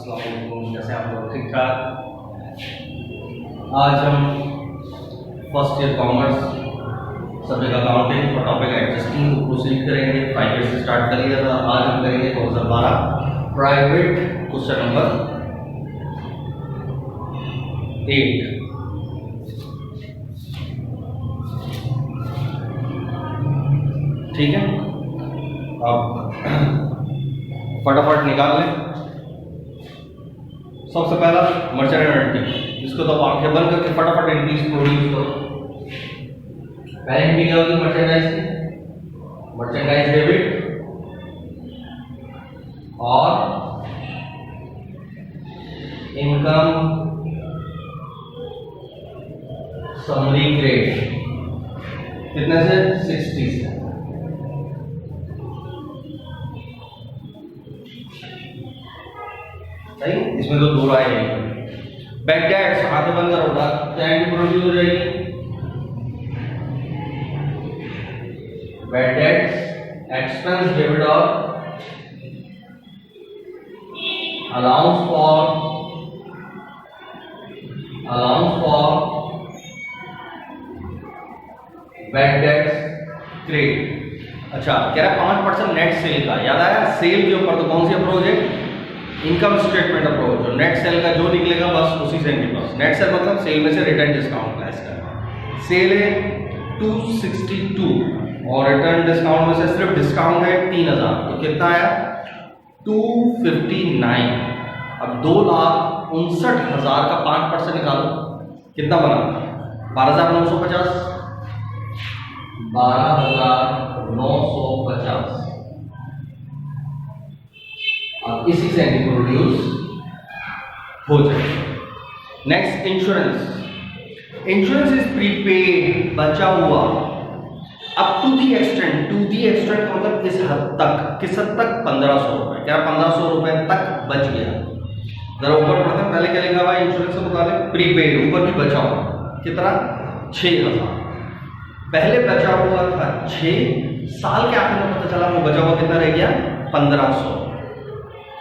अस्सलाम वालेकुम। कैसे आप लोग? ठीक ठाक। आज हम first year commerce subject accounting और टॉपिक एडजस्टिंग को प्रोसीड करेंगे। 5 ईयर से स्टार्ट कर लिया था। आज हम करेंगे 2012 प्राइवेट क्वेश्चन नंबर 8। ठीक है, अब फटाफट निकाल लें। सबसे पहला मर्चेंट एंटिटी, इसको तो आंखें बंद करके फटाफट एंट्रीज प्रोड्यूस करो। पहले एंट्री क्या होगी मर्चेंडाइज की? मर्चेंडाइज डेबिट और इनकम समरी क्रेडिट कितने से? 60 से। सही, इसमें तो दो राय है। बैड डेट्स आगे बंद करो, क्या एंट्री प्रोड्यूस हो जाएगी? बैड डेट्स एक्सपेंस डेबिट और allowance for bad debts credit. अच्छा, कह रहा 5% नेट सेल का। याद आया सेल के ऊपर तो कौन सी अप्रोच है? Income statement approach. जो नेट सेल का जो निकलेगा बस उसी से एंट्री पास। नेट सेल मतलब सेल में से रिटर्न डिस्काउंट लेस करना। सेल है 262 और रिटर्न डिस्काउंट में से सिर्फ डिस्काउंट है 3000, तो कितना आया? 259। अब 2,59,000 का 5% निकालो, कितना बना? 12,950। 12,950। अब इसी से एंट्री प्रोड्यूस हो जाए। Next insurance. Insurance is prepaid, बचा हुआ अप टू दी एक्सटेंट मतलब इस हद तक। किस हद तक? 1500 रुपए। क्या 1500 रुपए तक बच गया? जरा ऊपर पढ़ते हैं, पहले क्या लिखा हुआ है इंश्योरेंस से बता दें। प्रीपेड, ऊपर भी बचा हुआ कितना? 6000। पहले बचा हुआ था 6 साल के आखिर में पता चला वो बचा हुआ कितना रह गया? 1500।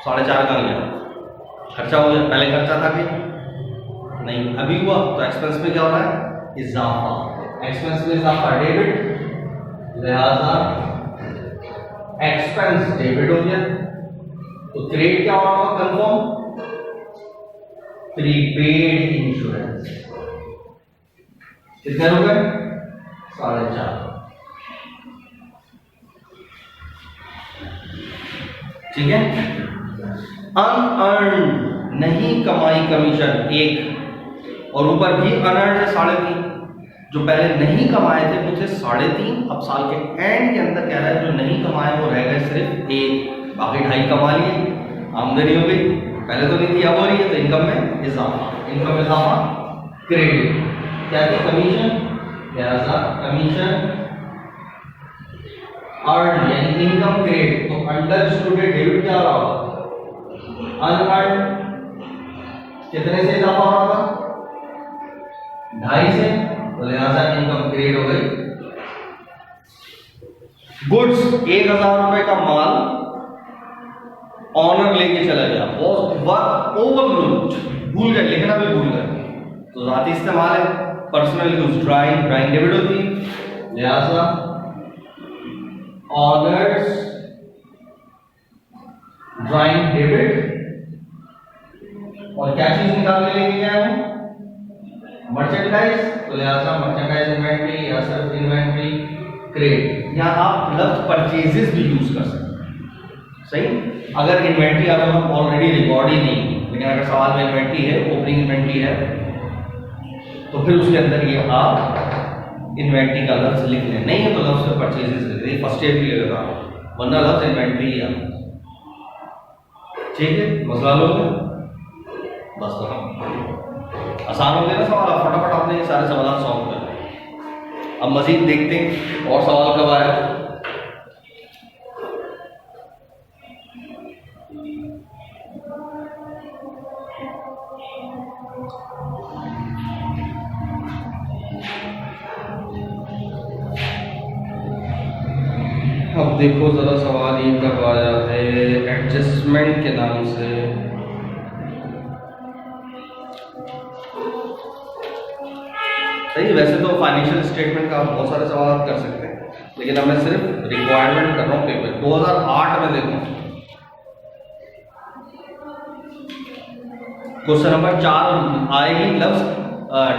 4.5 का गया, खर्चा हो गया। पहले खर्चा था कि नहीं, अभी हुआ तो एक्सपेंस में क्या हो रहा है? इजाफा। एक्सपेंस में इजाफा डेबिट, लिहाजा एक्सपेंस डेबिट हो गया। तो क्रेडिट क्या होगा? Confirm prepaid insurance. कितने हो गए? 4.5। ठीक है। अनअर्न्ड नहीं कमाई कमीशन 1 और ऊपर भी अनअर्न्ड है 3.5। जो पहले नहीं कमाए थे वो थे 3.5। अब साल के एंड के अंदर कह रहा है जो नहीं कमाए वो रह गए सिर्फ 1, बाकी 2.5 कमा लिए, आमदनी हो गई। पहले तो नहीं थी, अब हो रही है, तो इनकम में इजाफा। इनकम इजाफा क्रेडिट। क्या थी? कमीशन, लिहाजा कमीशन अर्न यानी इनकम क्रेडिट। तो अंडर स्टूडेंट डेबिट क्या रहा होगा? अनअर्न्ड कितने से इजाफा हो रहा था? 2.5 से, तो लिहाजा इनकम क्रेडिट हो गई। गुड्स 1000 रुपए का माल ऑनर लेके चला गया, ओवरलुक्ड, भूल गए, लिखना भी भूल गए, तो जाती इस्तेमाल है। पर्सनल यूज ड्राइंग डेबिट होती है, लिहाजा ऑनर्स ड्राइंग डेबिट। और क्या चीज निकाल के लेके गया हूं? मर्चेंडाइज, तो लिहाजा मर्चेंडाइज इन्वेंट्री या सिर्फ इन्वेंट्री क्रेडिट। या आप लफ्ज परचेजेस भी यूज कर सकते हैं। सही, अगर इन्वेंट्री आप ऑलरेडी रिकॉर्ड ही नहीं, लेकिन अगर सवाल में इन्वेंट्री है, ओपनिंग इन्वेंट्री है, तो फिर उसके अंदर ये आप इन्वेंट्री का लफ्ज लिख लें। नहीं है तो लफ्ज से परचेजेस लिख लें, फर्स्ट ईयर की लगेगा, वरना लफ्ज इन्वेंट्री या। ठीक है, मसला लो बस। तो हम आसान हो गया ना सवाल, आप फटाफट अपने सारे सवाल सॉल्व कर। अब मजीद देखते हैं और सवाल कब आया। अब देखो जरा सवाल ये कब आया है, एडजस्टमेंट के नाम से। सही है। वैसे तो फाइनेंशियल स्टेटमेंट का बहुत सारे सवाल आप कर सकते हैं, लेकिन अब मैं सिर्फ रिक्वायरमेंट कर रहा हूँ पेपर 2008 में। देखो क्वेश्चन नंबर 4 आएगी। लफ्ज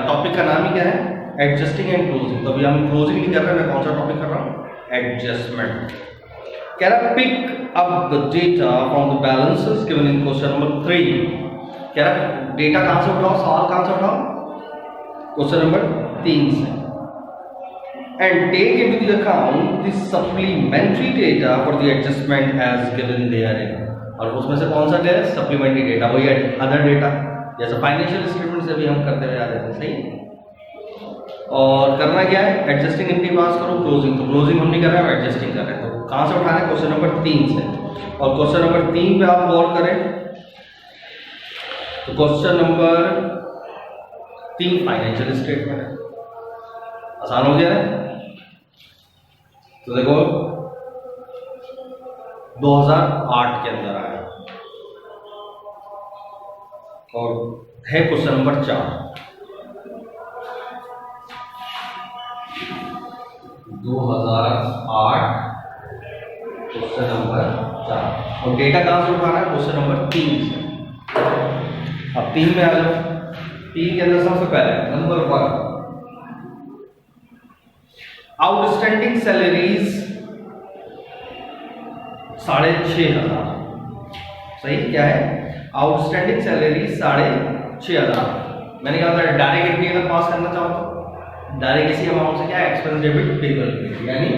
टॉपिक का नाम ही क्या है? Adjusting and closing. तो अभी हम क्लोजिंग नहीं कर रहे, मैं कौन सा टॉपिक कर रहा हूँ? एडजस्टमेंट। कह रहा pick up the data from the balances given in question number 3। कह रहा डेटा कहां से उठाओ, सवाल कहां से उठाओ? क्वेश्चन नंबर 3 से। And take into the account the supplementary data for the adjustment as given therein. और उसमें से कौन सा है? सप्लीमेंट्री डेटा, वही अदर डेटा, जैसे फाइनेंशियल स्टेटमेंट से भी हम करते हुए आ रहे थे। सही। और करना क्या है? एडजस्टिंग एंट्री पास करो, क्लोजिंग। तो क्लोजिंग हम नहीं कर रहे हैं, एडजस्टिंग कर रहे हैं। तो कहां से उठाना है? क्वेश्चन नंबर 3 से। और क्वेश्चन नंबर 3 पे आप गौर करें तो क्वेश्चन नंबर 3 फाइनेंशियल स्टेटमेंट है। आसान हो गया है। तो देखो 2008 के अंदर आया और है क्वेश्चन नंबर 4। 2008 क्वेश्चन नंबर 4 और डेटा कहां से उठाना है? क्वेश्चन नंबर 3 से। अब 3 में आ जाओ। 3 के अंदर सबसे पहले नंबर 1 आउटस्टैंडिंग सैलरीज 6,500। सही। क्या है? Outstanding salary 6,500। मैंने कहा था डायरेक्ट एंट्री अगर पास करना चाहो तो डायरेक्ट इसी अमाउंट से क्या है? एक्सपेंस डेबिट पेबल, यानी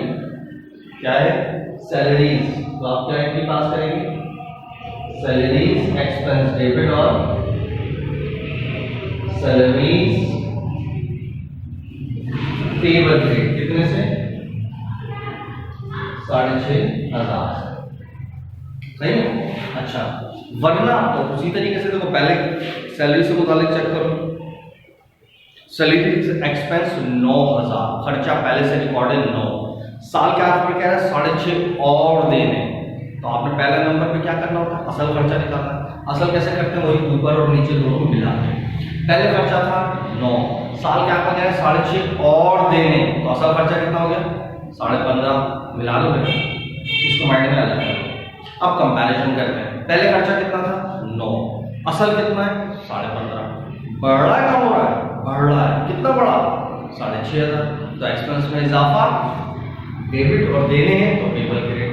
क्या है? सैलरीज। तो आप क्या एंट्री पास करेंगे? सैलरीज एक्सपेंस डेबिट और सैलरीज पेबल क्रेडिट। कितने से? 6,500। सही है। अच्छा, वरना तो उसी तरीके से देखो पहले सैलरी से मुतालिक चेक करो। सैलरी एक्सपेंस 9,000, खर्चा पहले से रिकॉर्डेड 9। साल के आखिर में कह रहा है 6,500 और देने। तो आपने पहले नंबर पे क्या करना होता है? असल खर्चा निकालना है। असल कैसे करते हैं? वही ऊपर और नीचे दोनों को मिला के। पहले खर्चा था 9, साल के आखिर में 6,500 और देने, तो असल खर्चा कितना हो गया? 15.5। मिला लो बेटा, इसको माइंड में आ जाता है। अब कंपैरिजन करते हैं। पहले खर्चा कितना था? 9, असल कितना है? 15.5। बढ़ रहा है, कम हो रहा है? बढ़ रहा है। कितना बढ़ा? 6,500। तो एक्सपेंस में इजाफा, डेबिट और देने हैं तो पेबल क्रेडिट।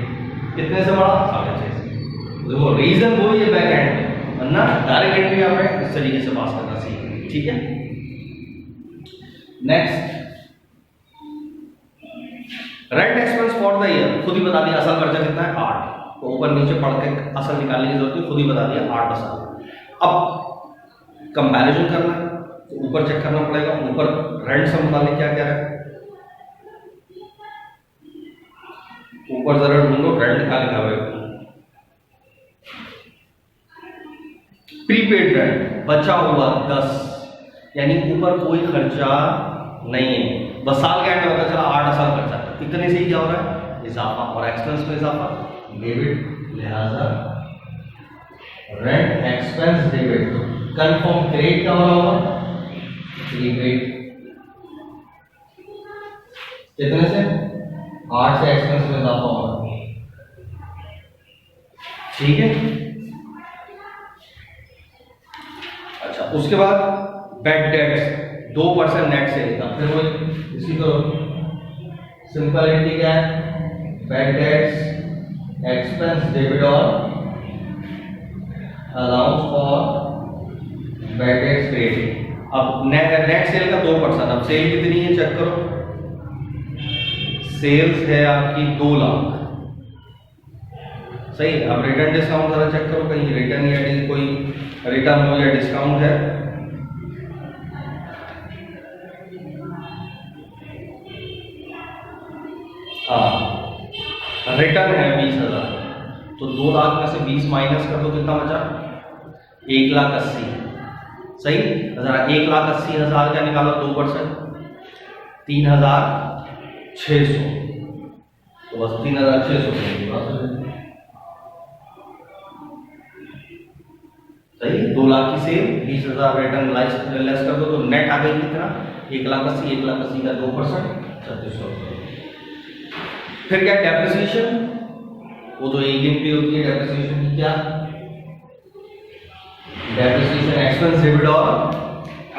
कितने से बढ़ा? 6,500 से। देखो रीजन वही है बैक एंड में, वरना डायरेक्ट एंट्री हमें इस तरीके से पास करना सीखेंगे। ठीक है। Next, rent expense for the year. खुद ही बता दिया असल खर्चा कितना है? 8। तो ऊपर नीचे पढ़ के असल निकालने की जरूरत है, खुद ही बता दिया 8 असल। अब कंपैरिजन करना है तो ऊपर चेक करना पड़ेगा। ऊपर रेंट से मुतालिक क्या क्या है? ऊपर जरा ढूंढो, रेंट का लिखा हुआ है। प्रीपेड रेंट बचा हुआ 10, यानी ऊपर कोई खर्चा नहीं है। बस साल के एंड में पता चला 8 साल खर्चा, इतने से ही क्या हो रहा है? इजाफा। और एक्सपेंस में इजाफा, डेबिट, लिहाजा रेंट एक्सपेंस डेबिट। तो कंफर्म क्रेडिट क्या हो रहा होगा? प्रीपेड। कितने से? 8 से एक्सपेंस में इजाफा होगा। ठीक है। अच्छा, उसके बाद बैड डेट्स 2% नेट सेल का। फिर वही इसी को सिंपल एंट्री क्या है? बैड डेट्स एक्सपेंस डेबिट और allowance for bad debts credit. अब नेट सेल का 2%। अब सेल कितनी है चेक करो। सेल्स है आपकी 2 लाख। सही। अब रिटर्न डिस्काउंट जरा चेक करो, कहीं रिटर्न या कोई रिटर्न हो या डिस्काउंट है? हाँ, रिटर्न है 20,000। तो 2 लाख में से 20 माइनस कर दो, कितना बचा? 1,80,000। सही। जरा 1,80,000 का निकालो 2%, 3,600। तो बस 3,600। सही। 2 लाख की सेल, 20,000 रिटर्न लेस कर दो, तो नेट आ गई कितना? 1,80,000 का 2%, 3600 रुपये। फिर क्या डेप्रिसिएशन, वो तो एक एंट्री होती है डेप्रिसिएशन की। क्या डेप्रिसिएशन एक्सपेंस डेबिट और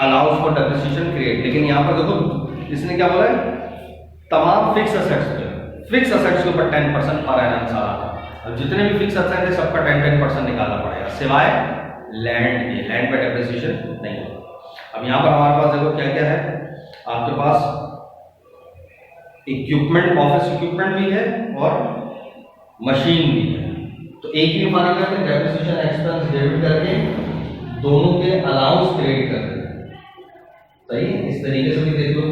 अलाउंस फॉर डेप्रिसिएशन क्रिएट। लेकिन यहाँ पर देखो इसने क्या बोला है, तमाम फिक्स असेट्स के ऊपर 10% पर एनम सारा। अब जितने भी फिक्स असेट है सबका 10% निकालना पड़ेगा, सिवाय लैंड के। लैंड पर डेप्रिसिएशन नहीं होगा। अब यहाँ पर हमारे पास देखो क्या क्या है, आपके पास इक्विपमेंट, ऑफिस इक्विपमेंट भी है और मशीन भी है। तो एक ही हमारे करते हैं डेप्रिसिएशन एक्सपेंस डेबिट करके दोनों के अलाउंस क्रेडिट करते हैं। सही, इस तरीके से भी देख लो,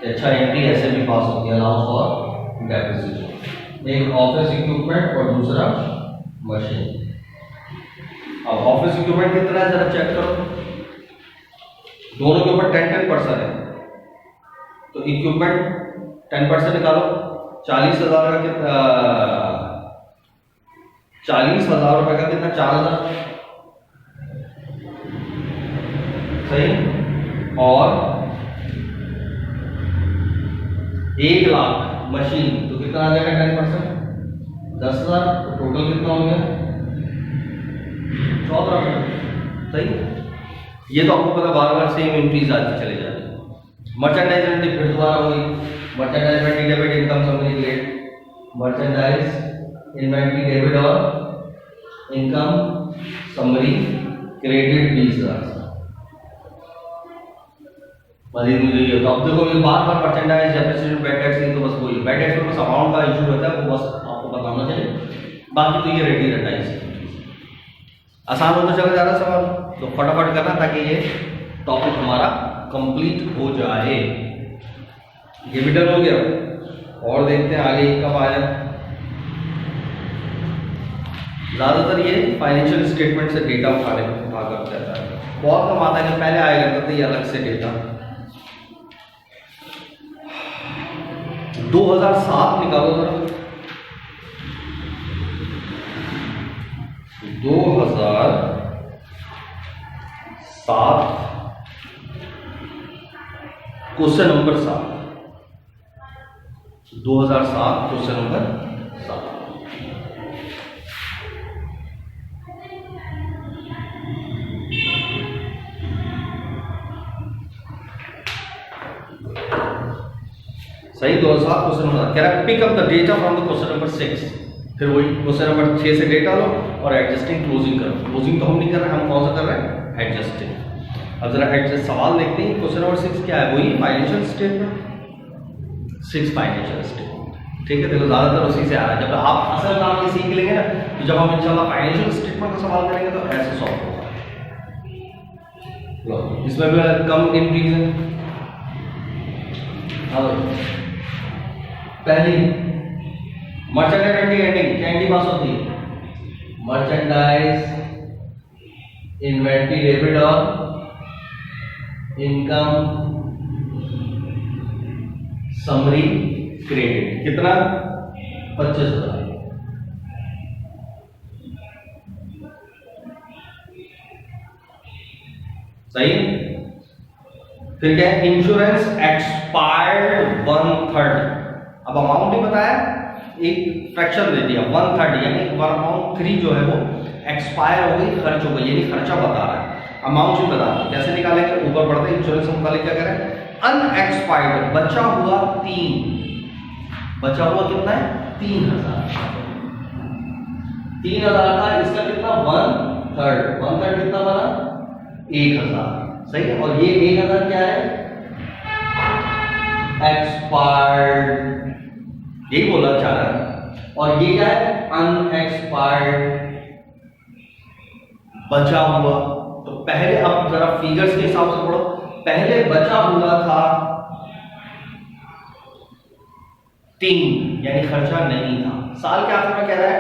अच्छा एंट्री ऐसे भी पास होती है, अलाउंस फॉर डेप्रिसिएशन। एक ऑफिस इक्विपमेंट और दूसरा मशीन। अब ऑफिस इक्विपमेंट कितना है जरा चेक करो, दोनों के ऊपर 10% है। तो इक्विपमेंट 10% निकालो, 40,000 का कितना, 40,000 रुपए का कितना, 4,000। सही, और 1,00,000 मशीन, तो कितना आ जाएगा 10%, 10,000। तो टोटल कितना हो गया, 14,000। सही, ये तो आपको पता बार बार सेम एंट्रीज आती चले जाती है। मर्चेंडाइज एंट्री फिर दोबारा होगी, merchandise entry debit income summary create, merchandise inventory debit और इनकम समरी क्रेडिट 20,000। मजीद मुझे ये तो अब देखो ये बार बार मर्चेंडाइज डेप्रिसिएशन बैड डेट्स, तो बस वही बैड डेट्स में बस अमाउंट का इशू रहता है, वो बस आपको बताना चाहिए। बाकी तो ये रेडी रहता है, आसान होता चला जा रहा सवाल, तो फटाफट करना ताकि ये टॉपिक हमारा कंप्लीट हो जाए। ये भी डन हो गया, और देखते हैं आगे कब आया। ज़्यादातर ये फाइनेंशियल स्टेटमेंट से डेटा उठा कर जाता है, बहुत कम आता है, पहले आया करता था ये अलग से डेटा। 2007 निकालो जरा, 2007 क्वेश्चन नंबर 7, 2007 क्वेश्चन नंबर 7। सही, 2007 क्वेश्चन नंबर, कह रहा है pick up the data from the question number 6। फिर वही क्वेश्चन नंबर 6 से डेटा लो और एडजस्टिंग क्लोजिंग करो। क्लोजिंग तो हम नहीं कर रहे हैं, हम कौन सा कर रहे हैं, एडजस्टिंग। अब जरा एडजस्ट सवाल देखते हैं, क्वेश्चन नंबर 6 क्या है, वही फाइनेंशियल स्टेटमेंट, 6 फाइनेंशियल स्टेटमेंट। ठीक है, देखो ज़्यादातर उसी से आ रहा है। जब आप असल काम ये सीख लेंगे ना, तो जब हम इंशाल्लाह फाइनेंशियल स्टेटमेंट का सवाल करेंगे तो ऐसे सॉल्व होगा। लो इसमें भी कम एंट्रीज है। पहली मर्चेंडाइज एंडिंग, क्या एंट्री पास होती है, मर्चेंडाइज इन्वेंट्री डेबिट और इनकम समरी क्रेडिट। कितना, 25,000। सही। फिर क्या है, इंश्योरेंस एक्सपायर्ड 1/3। अब अमाउंट ही बताया, एक फ्रैक्शन दे दिया 1/3, यानी 1/3 जो है वो एक्सपायर हो गई, खर्च हो गई, यानी खर्चा बता रहा है, अमाउंट भी बता रहा है। कैसे निकालेंगे, ऊपर बढ़ते हैं इंश्योरेंस से मुतालिक क्या करें, अनएक्सपायर्ड बचा हुआ 3, बचा हुआ कितना है 3,000। 3,000 था, इसका कितना 1/3, 1/3 कितना बना 1,000। सही है, और ये 1,000 क्या है, एक्सपायर्ड, यही बोला चाह रहा है। और ये क्या है, अनएक्सपायर्ड, बचा हुआ। तो पहले अब जरा फिगर्स के हिसाब से पढ़ो, पहले बचा हुआ था 3, यानी खर्चा नहीं था। साल के आखिर में कह रहा है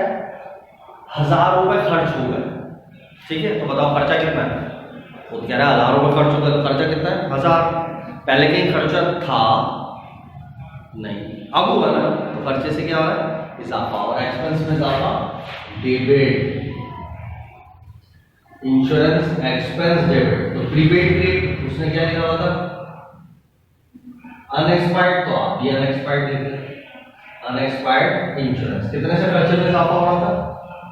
1,000 रुपए खर्च हो गए। ठीक है, तो बताओ खर्चा कितना है, वो कह रहा है 1,000 रुपए खर्च हो गया, तो खर्चा कितना है 1,000। पहले कहीं खर्चा था नहीं, अब हुआ ना, तो खर्चे से क्या हो रहा है इजाफा, और एक्सपेंस में इजाफा डेबिट, इंश्योरेंस एक्सपेंस डेबिट। तो प्रीपेड क्रेडिट उसने क्या लिखा हुआ था अनएक्सपायर्ड तो आप ये अनएक्सपायर्ड देते हैं, अनएक्सपायर्ड इंश्योरेंस कितने से खर्चे में इजाफा हो रहा था,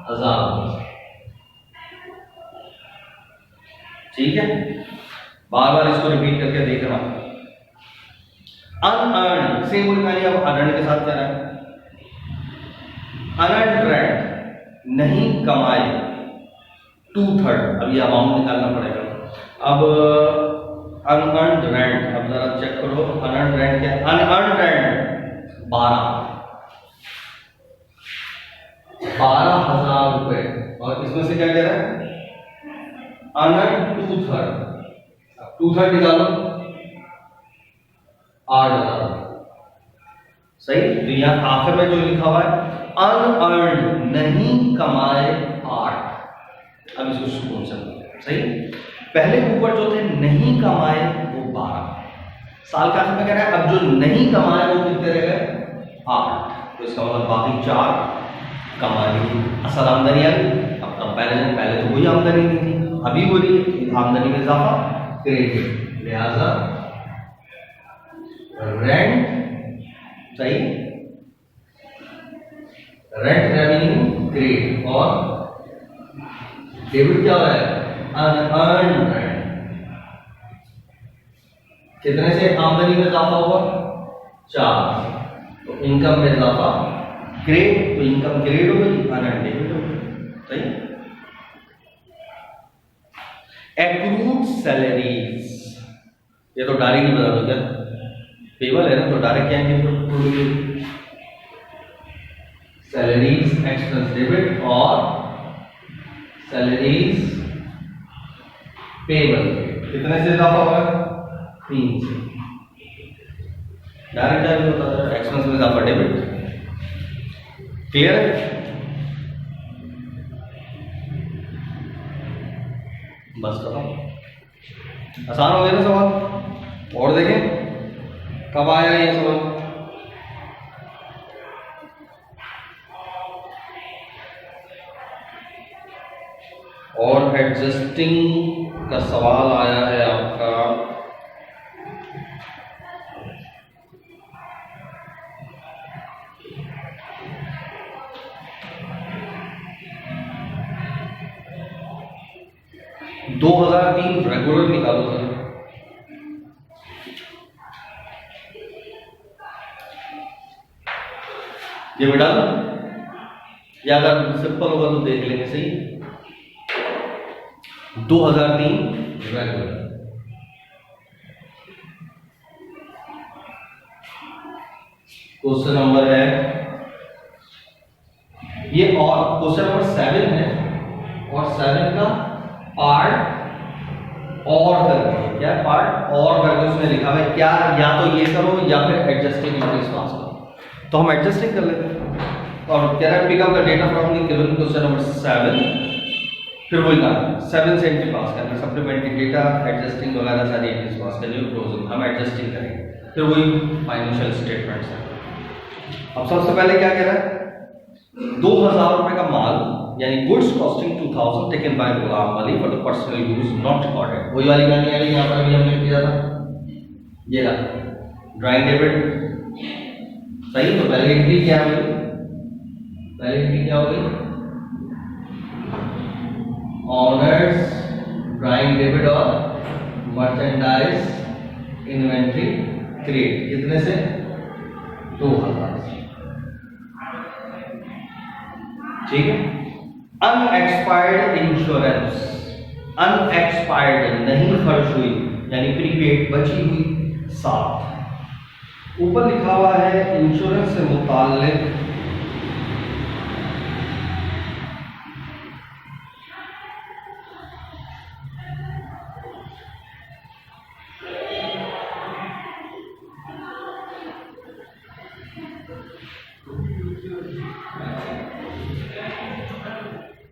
1000 रुपये। ठीक है, बार बार इसको रिपीट करके देखना। अनअर्न सेम वही कहानी, अब अनअर्न के साथ क्या है, अनअर्न रेंट नहीं कमाए 2/3, अब ये अमाउंट निकालना पड़ेगा। अब अनअर्न रेंट, अब जरा चेक करो अनअर्न रेंट क्या है, अनअर्न रेंट 12,000 रुपए, और इसमें से क्या कह रहा है, अनअर्न 2/3 निकालो 8,000। सही, तो यहां आखिर में जो लिखा हुआ है अनअर्न नहीं कमाए 8, अब इसको सुकून से सही, पहले ऊपर जो थे नहीं कमाए वो 12, साल के आखिर में कह रहा है अब जो नहीं कमाए वो कितने रह गए 8, तो इसका मतलब बाकी 4 कमाई असल आमदनी आ गई। अब कंपैरिजन पहले तो कोई आमदनी नहीं थी, अभी हो रही है, आमदनी में इजाफा करेंगे, लिहाजा रेंट सही, रेंट रेवेन्यू क्रेडिट, और डेबिट क्या हो रहा है, अनअर्न्ड रेंट, कितने से आमदनी में इजाफा हुआ 4, तो इनकम में इजाफा ग्रेड, तो इनकम ग्रेड हो गई, अनअर्न्ड डेबिट हो गई। सही, एक्रूड सैलरीज, ये तो डायरेक्ट ही बता दो, क्या पेबल है ना, तो डायरेक्ट क्या है, सैलरीज एक्सपेंस डेबिट और सैलरीज पेबल, कितने से इजाफा होगा 3 से, डायरेक्ट डायरेक्ट होता है, एक्सपेंस में इजाफा डेबिट। क्लियर है, बस खत्म, आसान हो गया ना सवाल, और देखें कब आया ये सवाल, और एडजस्टिंग का सवाल आया है आपका, दो 2003 रेगुलर निकालो सर, ये बेटा, या अगर सिंपल होगा तो देख लेंगे, सही 2003 रेगुलर, क्वेश्चन नंबर है ये, और क्वेश्चन नंबर 7 है, और 7 का पार्ट और करके, क्या पार्ट और करके उसमें लिखा है क्या, या तो ये करो या फिर एडजस्टिंग इंक्रीज पास करो, तो हम एडजस्टिंग कर लेते हैं, और कह रहा है pick up the data from the given question number 7, फिर वही काम 7 से एंट्री पास करना, सप्लीमेंट्री डेटा एडजस्टिंग वगैरह सारी एंट्रीज पास करनी, क्लोजिंग हम एडजस्टिंग करेंगे, फिर वही फाइनेंशियल स्टेटमेंट्स है। अब सबसे पहले क्या कह रहा है, 2000 रुपए का माल यानी goods costing 2000 taken by Ghulam Ali for the personal use not recorded, वही वाली कहानी आ गई, यहाँ पर भी हमने किया था, ये रहा ड्राइंग डेबिट। सही, तो पहली एंट्री क्या हुई, पहली एंट्री क्या हो गई, ऑनर्स ड्राइंग डेबिट और मर्चेंडाइज इन्वेंट्री क्रेडिट, कितने से 2000 से, ठीक है। अनएक्सपायर्ड इंश्योरेंस, अनएक्सपायर्ड नहीं खर्च हुई यानी प्रीपेड बची हुई 7, ऊपर लिखा हुआ है इंश्योरेंस से मुताल्लिक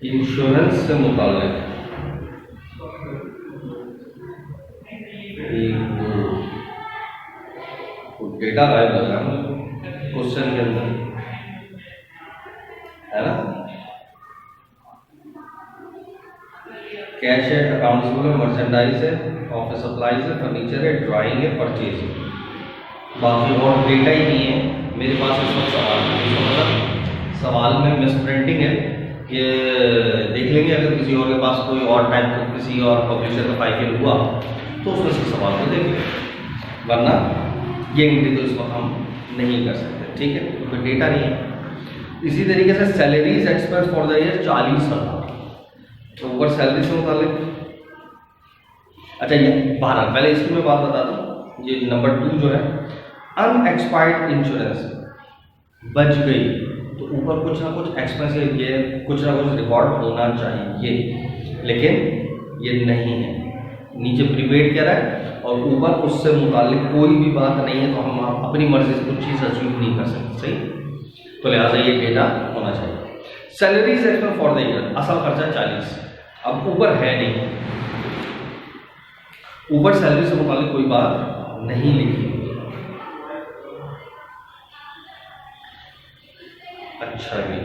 इंश्योरेंस से मुताल्लिक डेटा गायब लग रहा है क्वेश्चन के अंदर, है ना, कैश है, अकाउंट्स है, मर्चेंडाइज है, ऑफिस सप्लाईज है, फर्नीचर है, ड्राइंग है, परचेज है, बाकी और डेटा ही नहीं है मेरे पास इस वक्त सवाल में। इसका मतलब सवाल में मिस प्रिंटिंग है, ये देख लेंगे। अगर किसी और के पास कोई और टाइप का किसी और पब्लिशर का फाइल हुआ तो उसमें से सवाल को देख लेंगे, वरना ये एंट्री तो इस वक्त हम नहीं कर सकते, ठीक है, क्योंकि डेटा नहीं है। इसी तरीके से salaries expense for the year 40,000, तो ऊपर सैलरी से मुतालिक। अच्छा ये 12, पहले इसकी मैं बात बता दूँ। ये नंबर 2 जो है अनएक्सपायर्ड इंश्योरेंस बच गई तो ऊपर कुछ ना कुछ एक्सपेंस ये कुछ ना कुछ रिकॉर्ड होना चाहिए, लेकिन ये नहीं है। नीचे प्रीपेड कह रहा है और ऊपर उससे मुतालिक कोई भी बात नहीं है, तो हम अपनी मर्जी से कुछ चीज़ अचीव नहीं कर सकते, सही। तो लिहाजा ये डेटा होना चाहिए। Salaries expense for the year, असल खर्चा 40, अब ऊपर है नहीं, ऊपर सैलरी से मुतालिक कोई बात नहीं लिखी। अच्छा जी,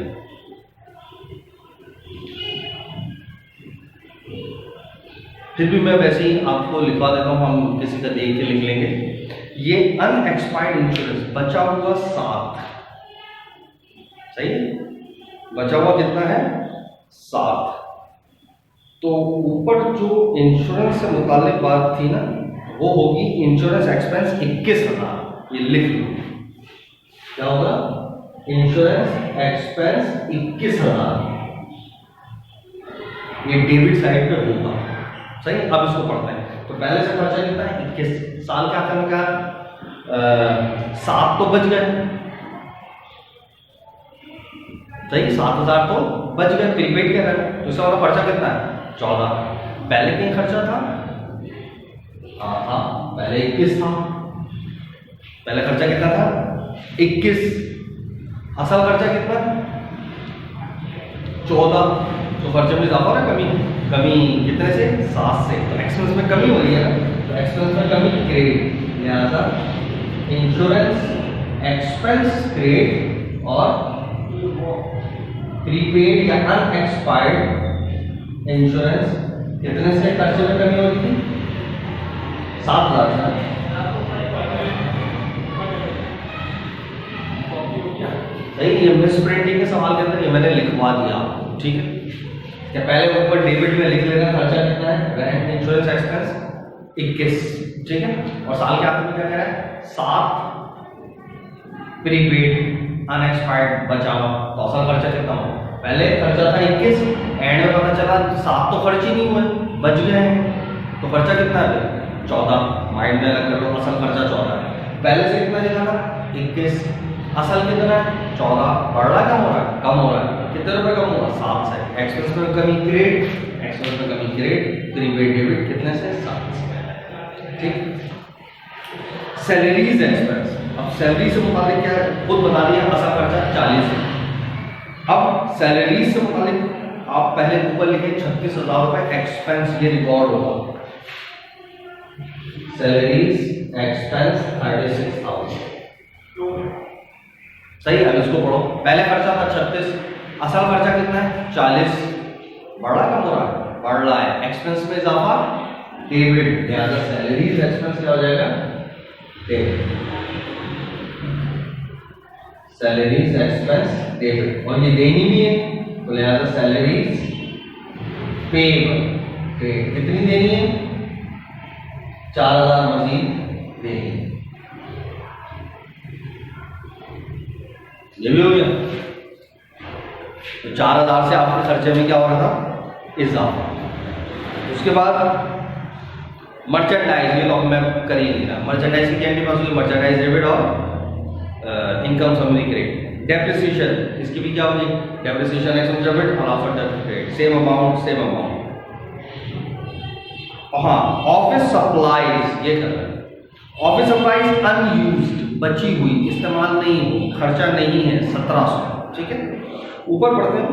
फिर भी मैं वैसे ही आपको लिखवा देता हूँ, हम किसी का देख के लिख लेंगे। ये अनएक्सपायर्ड इंश्योरेंस बचा हुआ 7, सही है, बचा हुआ कितना है 7। तो ऊपर जो इंश्योरेंस से मुतालिक बात थी ना, वो होगी इंश्योरेंस एक्सपेंस 21,000, ये लिख लो। क्या होगा? इंश्योरेंस एक्सपेंस 21,000, ये डेबिट साइड पे होगा, सही। अब इसको पढ़ते हैं। तो पहले से खर्चा कितना है 21, साल का आखिर में क्या 7 तो बच गए, सही, 7,000 तो बच गए, प्रीपेड के रहे, तो इसका वाला खर्चा कितना है 14। पहले कहीं खर्चा था, हाँ पहले 21 था, पहले खर्चा कितना था 21, असल खर्चा कितना 14, तो खर्चे में इजाफा ना कमी कितने से 7 से, तो एक्सपेंस में कमी हो रही है ना, तो एक्सपेंस में कमी क्रेडिट, लिहाजा इंश्योरेंस एक्सपेंस क्रेडिट और प्रीपेड या अनएक्सपायर्ड इंश्योरेंस कितने से खर्चे में कमी हो रही थी 7,000 से। सही, ये मिस प्रिंटिंग के सवाल के अंदर ये मैंने लिखवा दिया, ठीक है। क्या पहले ऊपर डेबिट में लिख लेना खर्चा कितना है, रेंट इंश्योरेंस एक्सपेंस 21, ठीक है, और साल के आखिर में क्या कह रहा है 7 प्रीपेड अनएक्सपायर्ड बचा हुआ, तो असल खर्चा कितना हो, पहले खर्चा था 21, एंड में पता चला 7 तो खर्च ही नहीं हुए, बच गए हैं, तो खर्चा कितना है 14, माइंड में अलग कर लो, असल खर्चा 14 है, पहले से कितना लिखा था 21, असल कितना है 14, बढ़ रहा है कम हो रहा है, कम हो रहा है, कितने रुपए कम हुआ 7 से, एक्सपेंस में कमी क्रेडिट, एक्सपेंस में कमी क्रेडिट, प्रीपेड डेबिट कितने से 7 से, ठीक। सैलरीज एक्सपेंस, अब सैलरी से मुतालिक क्या है खुद बता दिया, असल खर्चा 40 है। अब सैलरीज से मुतालिक आप पहले ऊपर लिखे 36,000 रुपए एक्सपेंस, ये रिकॉर्ड होगा, सैलरीज एक्सपेंस 36,000, सही है। इसको पढ़ो, पहले खर्चा था 36, असल खर्चा कितना है 40, बढ़ रहा कम हो रहा है, बढ़ रहा है, एक्सपेंस में इजाफा डेबिट, लिहाजा सैलरीज एक्सपेंस क्या हो जाएगा डेबिट, सैलरीज एक्सपेंस डेबिट, और ये देनी भी है तो लिहाजा सैलरीज पेबल, कितनी देनी है 4,000 मजीद देनी है, ये भी हो गया। तो 4,000 से आपके खर्चे में क्या हो रहा था इजाफा। उसके बाद मर्चेंडाइज, ये लोग मैं कर ही नहीं रहा, मर्चेंडाइज की क्या पास हुई, मर्चेंडाइज डेबिट और इनकम समरी क्रेडिट। डेप्रिसिएशन, इसकी भी क्या होगी डेप्रिसिएशन एक्सपेंस डेबिट और ऑफर क्रेडिट, सेम अमाउंट। हाँ, ऑफिस सप्लाईज, ये करना है, ऑफिस सप्लाईज अनयूज्ड, बची हुई, इस्तेमाल नहीं हुई, खर्चा नहीं है 1700, ठीक है। ऊपर पढ़ते हैं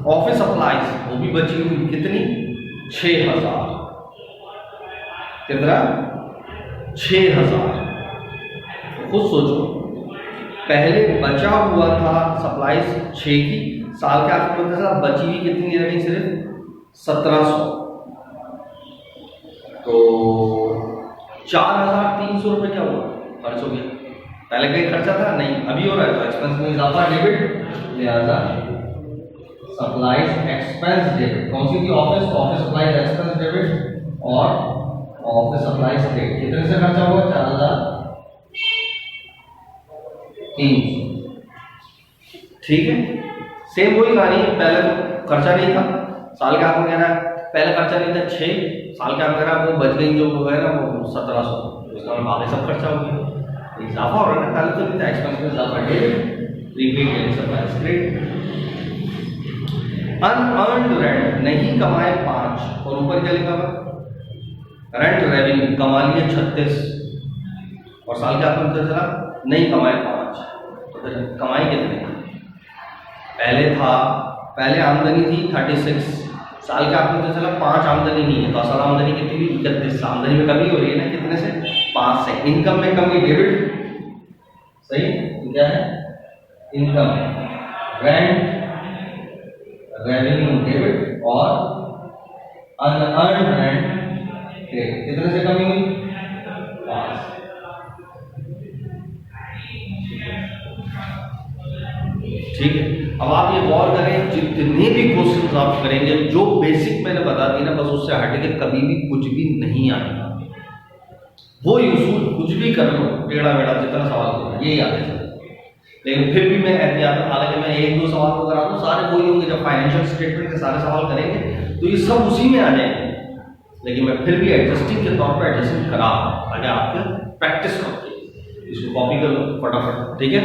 ऑफिस सप्लाईज, वो भी बची हुई कितनी 6,000, कितना 6,000। तो खुद सोचो, पहले बचा हुआ था सप्लाईज 6 की, साल के आखिर में पता बची हुई कितनी रही सिर्फ 1700, तो 4,300 रुपये क्या हुआ खर्च हो गया। पहले कहीं खर्चा था नहीं, अभी हो रहा है तो एक्सपेंस में इजाफा, डेबिट, लिहाजा सप्लाईज एक्सपेंस डेबिट। कौन सी थी? ऑफिस, तो ऑफिस सप्लाईज एक्सपेंस डेबिट और ऑफिस सप्लाईज क्रेडिट। कितने से खर्चा हुआ? 4,300। ठीक है, सेम वही कहानी। पहले तो खर्चा नहीं था, साल के आखिर में कह रहा है पहले खर्चा नहीं था 6, साल के आखिर में वो बच गई जो है ना वो 1700, उसका मतलब बाकी सब खर्चा हो गया। इजाफा हो रहा है ना, पहले तो नहीं था, एक्सपेंस में इजाफा, debit, prepaid supplies credit. Unearned rent, नहीं कमाए 5, और ऊपर क्या लिखा हुआ? रेंट रेवेन्यू, कमा लिए 36 और साल के आखिर में चला नहीं कमाए 5, तो फिर कमाई कितने? पहले आमदनी थी 36, साल के आखिर में चला 5 आमदनी नहीं है, तो असल आमदनी कितनी हुई? 31। आमदनी में कमी हो रही है ना, कितने से? 5 से। इनकम में कमी, डेबिट, सही क्या है? इनकम, रेंट रेवेन्यू डेबिट और अनअर्न्ड रेंट क्रेडिट, कितने से कमी हुई? 5। ठीक है, अब आप ये गौर करें, जितने भी क्वेश्चंस आप करेंगे जो बेसिक मैंने बता दी ना, बस उससे हट के कभी भी कुछ भी नहीं आएगा। वो यूजफुल कुछ भी कर लो, टेढ़ा मेढ़ा जितना सवाल होगा यही आते चले, लेकिन फिर भी मैं एहतियात, हालांकि मैं 1-2 सवाल को करा दूँ, सारे वही होंगे। जब फाइनेंशियल स्टेटमेंट के सारे सवाल करेंगे तो ये सब उसी में आ जाएंगे, लेकिन मैं फिर भी एडजस्टिंग के तौर पर एडजस्टिंग करा ताकि आपके प्रैक्टिस करके इसको कॉपी कर लो फटाफट। ठीक है।